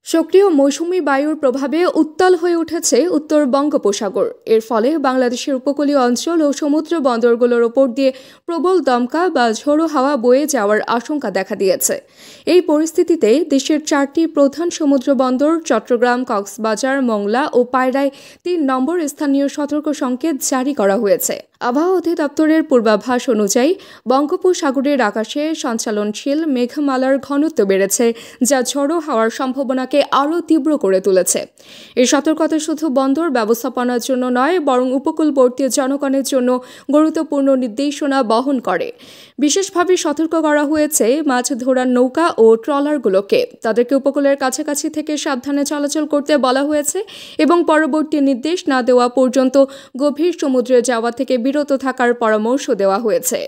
সক্রিয় মৌসুমী বায়ুর প্রভাবে উত্তাল হয়ে উঠেছে উত্তর বঙ্গোপসাগর। এর ফলে বাংলাদেশের উপকূলীয় অঞ্চল ও সমুদ্র বন্দরগুলোর ওপর দিয়ে প্রবল দমকা বা ঝোড়ো হাওয়া বয়ে যাওয়ার আশঙ্কা দেখা দিয়েছে। এই পরিস্থিতিতে দেশের 4টি প্রধান সমুদ্র বন্দর চট্টগ্রাম, কক্সবাজার, মোংলা ও পায়রায় 3 নম্বর স্থানীয় সতর্ক সংকেত জারি করা হয়েছে। আবহাওয়া অধিদপ্তরের পূর্বাভাস অনুযায়ী বঙ্গোপসাগরের আকাশে সঞ্চালনশীল মেঘমালার ঘনত্ব বেড়েছে, যা ঝোড়ো হাওয়ার সম্ভাবনাকে আরও তীব্র করে তুলেছে। এই সতর্কতা শুধু বন্দর ব্যবস্থাপনার জন্য নয়, বরং উপকূলবর্তী জনগণের জন্য গুরুত্বপূর্ণ নির্দেশনা বহন করে। বিশেষভাবে সতর্ক করা হয়েছে মাছ ধরার নৌকা ও ট্রলারগুলোকে। তাদেরকে উপকূলের কাছাকাছি থেকে সাবধানে চলাচল করতে বলা হয়েছে এবং পরবর্তী নির্দেশ না দেওয়া পর্যন্ত গভীর সমুদ্রে যাওয়া থেকে বিরত থাকার পরামর্শ দেওয়া হয়েছে।